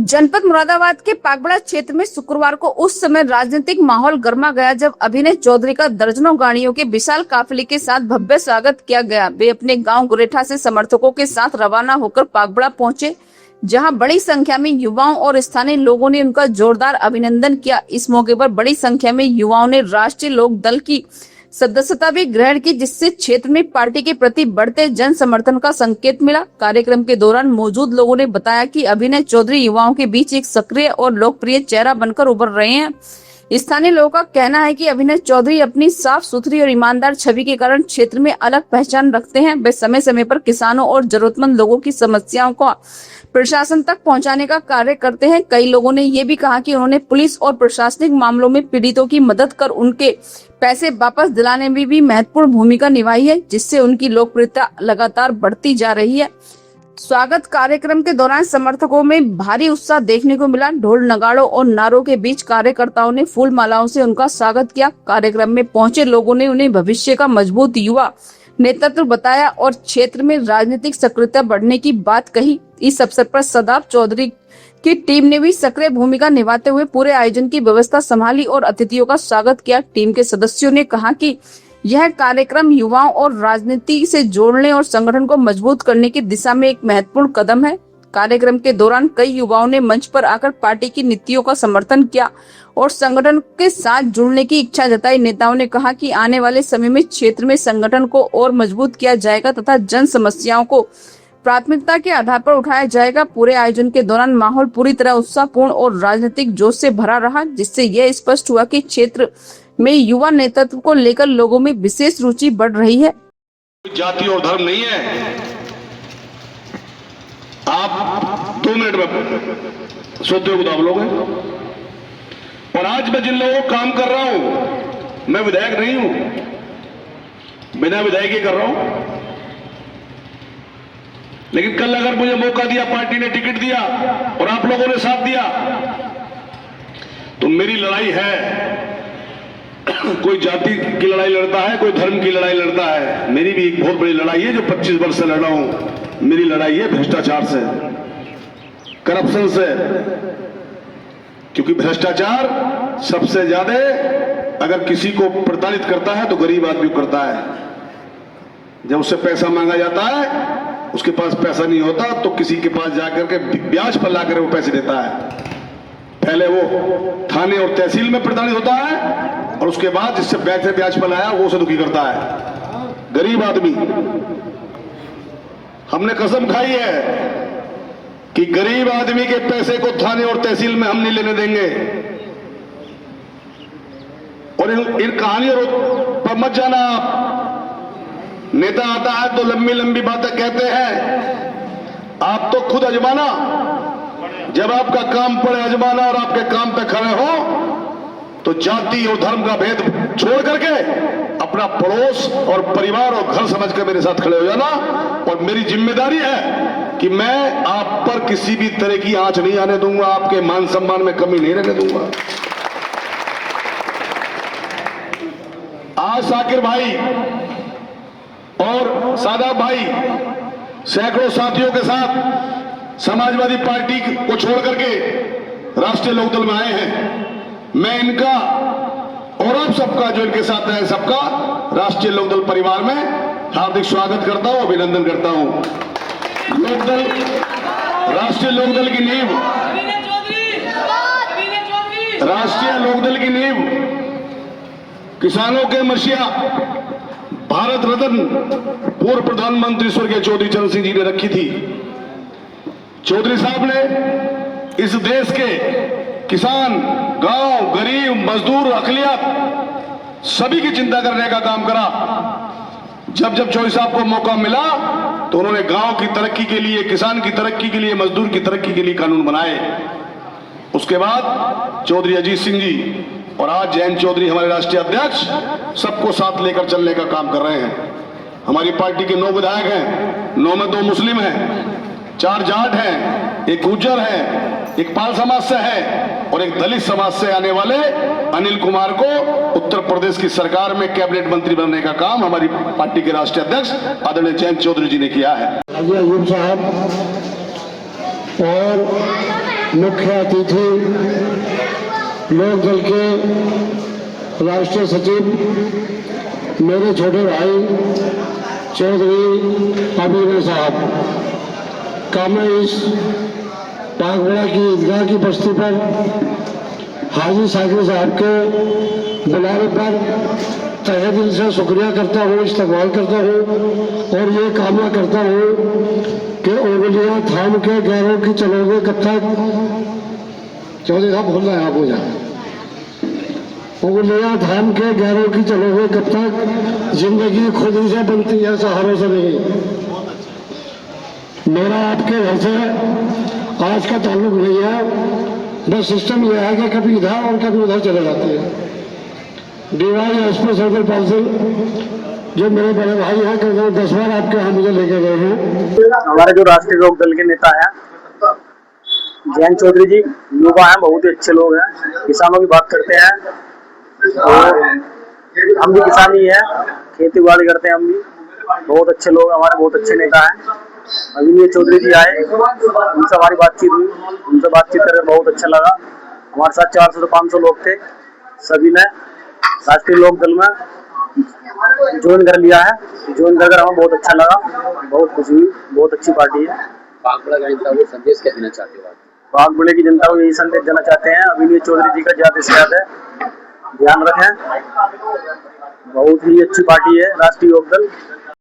जनपद मुरादाबाद के पागबड़ा क्षेत्र में शुक्रवार को उस समय राजनीतिक माहौल गर्मा गया जब अभिनय चौधरी का दर्जनों गाड़ियों के विशाल काफिले के साथ भव्य स्वागत किया गया। वे अपने गांव गुरेठा से समर्थकों के साथ रवाना होकर पागबड़ा पहुंचे, जहां बड़ी संख्या में युवाओं और स्थानीय लोगों ने उनका जोरदार अभिनंदन किया। इस मौके पर बड़ी संख्या में युवाओं ने राष्ट्रीय लोक दल की सदस्यता भी ग्रहण की, जिससे क्षेत्र में पार्टी के प्रति बढ़ते जन समर्थन का संकेत मिला। कार्यक्रम के दौरान मौजूद लोगों ने बताया कि अभिनय चौधरी युवाओं के बीच एक सक्रिय और लोकप्रिय चेहरा बनकर उभर रहे हैं। स्थानीय लोगों का कहना है कि अभिनय चौधरी अपनी साफ सुथरी और ईमानदार छवि के कारण क्षेत्र में अलग पहचान रखते हैं। वे समय समय पर किसानों और जरूरतमंद लोगों की समस्याओं को प्रशासन तक पहुंचाने का कार्य करते हैं। कई लोगों ने ये भी कहा कि उन्होंने पुलिस और प्रशासनिक मामलों में पीड़ितों की मदद कर उनके पैसे वापस दिलाने में भी महत्वपूर्ण भूमिका निभाई है, जिससे उनकी लोकप्रियता लगातार बढ़ती जा रही है। स्वागत कार्यक्रम के दौरान समर्थकों में भारी उत्साह देखने को मिला। ढोल नगाड़ों और नारों के बीच कार्यकर्ताओं ने फूल मालाओं से उनका स्वागत किया। कार्यक्रम में पहुंचे लोगों ने उन्हें भविष्य का मजबूत युवा नेतृत्व बताया और क्षेत्र में राजनीतिक सक्रियता बढ़ने की बात कही। इस अवसर पर सदाब चौधरी की टीम ने भी सक्रिय भूमिका निभाते हुए पूरे आयोजन की व्यवस्था संभाली और अतिथियों का स्वागत किया। टीम के सदस्यों ने कहा कि यह कार्यक्रम युवाओं और राजनीति से जोड़ने और संगठन को मजबूत करने की दिशा में एक महत्वपूर्ण कदम है। कार्यक्रम के दौरान कई युवाओं ने मंच पर आकर पार्टी की नीतियों का समर्थन किया और संगठन के साथ जुड़ने की इच्छा जताई। नेताओं ने कहा कि आने वाले समय में क्षेत्र में संगठन को और मजबूत किया जाएगा तथा जन समस्याओं को प्राथमिकता के आधार पर उठाया जाएगा। पूरे आयोजन के दौरान माहौल पूरी तरह उत्साहपूर्ण और राजनीतिक जोश से भरा रहा, जिससे यह स्पष्ट हुआ कि क्षेत्र में युवा नेतृत्व को लेकर लोगों में विशेष रुचि बढ़ रही है। जाति और धर्म नहीं है। आप 2 मिनट में सोते हो आप लोग हैं। और आज मैं जिन लोगों को काम कर रहा हूं, मैं विधायक नहीं हूं, बिना विधायक ही कर रहा हूं। लेकिन कल अगर मुझे मौका दिया, पार्टी ने टिकट दिया और आप लोगों ने साथ दिया, तो मेरी लड़ाई है। कोई जाति की लड़ाई लड़ता है, कोई धर्म की लड़ाई लड़ता है। मेरी भी एक बहुत बड़ी लड़ाई है जो 25 वर्ष से लड़ रहा हूं। मेरी लड़ाई है भ्रष्टाचार से, करप्शन से। क्योंकि भ्रष्टाचार सबसे ज्यादा अगर किसी को प्रताड़ित करता है तो गरीब आदमी करता है। जब उससे पैसा मांगा जाता है, उसके पास पैसा नहीं होता तो किसी के पास जाकर के ब्याज पर लाकर वो पैसे देता है। पहले वो थाने और तहसील में प्रताड़ित होता है और उसके बाद जिससे पैसे ब्याज पर लाया वो उसे दुखी करता है। गरीब आदमी, हमने कसम खाई है कि गरीब आदमी के पैसे को थाने और तहसील में हम नहीं लेने देंगे। और इन कहानियों पर मत जाना आप। नेता आता है तो लंबी लंबी बातें कहते हैं। आप तो खुद अजमाना, जब आपका काम पड़े अजमाना और आपके काम पे खड़े हो तो जाति और धर्म का भेद छोड़ करके अपना पड़ोस और परिवार और घर समझ कर मेरे साथ खड़े हो जाना। और मेरी जिम्मेदारी है कि मैं आप पर किसी भी तरह की आंच नहीं आने दूंगा, आपके मान सम्मान में कमी नहीं रहने दूंगा। आज साकिर भाई और सादा भाई सैकड़ों साथियों के साथ समाजवादी पार्टी को छोड़ करके राष्ट्रीय लोकदल में आए हैं। मैं इनका और आप सबका जो इनके साथ है सबका राष्ट्रीय लोकदल परिवार में हार्दिक स्वागत करता हूं, अभिनंदन करता हूं। लोकदल, राष्ट्रीय लोकदल की नींव, राष्ट्रीय लोकदल की नींव किसानों के मसीहा भारत रत्न पूर्व प्रधानमंत्री स्वर्गीय चौधरी चरण सिंह जी ने रखी थी। चौधरी साहब ने इस देश के किसान, गांव, गरीब, मजदूर, अकलियत सभी की चिंता करने का काम करा। जब जब चौधरी साहब को मौका मिला तो उन्होंने गांव की तरक्की के लिए, किसान की तरक्की के लिए, मजदूर की तरक्की के लिए कानून बनाए। उसके बाद चौधरी अजीत सिंह जी और आज जयंत चौधरी हमारे राष्ट्रीय अध्यक्ष सबको साथ लेकर चलने का काम कर रहे हैं। हमारी पार्टी के 9 विधायक हैं, 9 में 2 मुस्लिम हैं, 4 जाट हैं, 1 गुर्जर है, 1 पाल समाज से है और 1 दलित समाज से आने वाले अनिल कुमार को उत्तर प्रदेश की सरकार में कैबिनेट मंत्री बनने का काम हमारी पार्टी के राष्ट्रीय अध्यक्ष आदरणीय जयंत चौधरी जी ने किया है। अयूब साहब और मुख्य अतिथि लोकदल के राष्ट्रीय सचिव मेरे छोटे भाई चौधरी अभिनय साहब का मैं इस पागबड़ा की ईदगाह की बस्ती पर हाजी साकिर साहब के बुलावे पर तहे दिल से शुक्रिया करता हूँ, इस्तकबाल करता हूँ और ये कामना करता हूँ कि उंगलियां थाम के गैरों की चलोगे कब तक। चौधरी साहब बोल रहे हैं, आप हो जाए। उंगलियां थाम के गैरों की चलोगे कब तक, जिंदगी खुद ही से बनती है, सहारों से नहीं। मेरा आपके घर से आज का ताल्लुक नहीं है, बस सिस्टम यह है कि कभी इधर और कभी उधर चले जाते हैं। डीवाई एसपी सर्कल सिंह जो मेरे बड़े भाई हैं, करीब 10 बार आपके यहाँ मुझे लेके गए हैं। हमारे जो राष्ट्रीय लोक दल के नेता हैं जयंत चौधरी जी, युवा हैं, बहुत ही अच्छे लोग हैं, किसानों की बात करते हैं और हम भी किसान ही हैं, खेती बाड़ी करते हैं हम भी। बहुत अच्छे लोग हमारे, बहुत अच्छे नेता हैं। अभी ये चौधरी जी आए, उनसे हमारी बातचीत हुई, उनसे बातचीत करके बहुत अच्छा लगा। हमारे साथ 400 से 500 लोग थे, सभी ने राष्ट्रीय लोक दल में ज्वाइन कर लिया है। ज्वाइन कर हमें बहुत अच्छा लगा, बहुत खुशी हुई, बहुत अच्छी पार्टी है। बागबड़ा की जनता को संदेश क्या देना चाहते हो? बागबड़े की जनता को यही संदेश देना चाहते हैं, अभिनय चौधरी जी का ज्यादा से ज्यादा ध्यान रखें। बहुत ही अच्छी पार्टी है राष्ट्रीय लोक दल।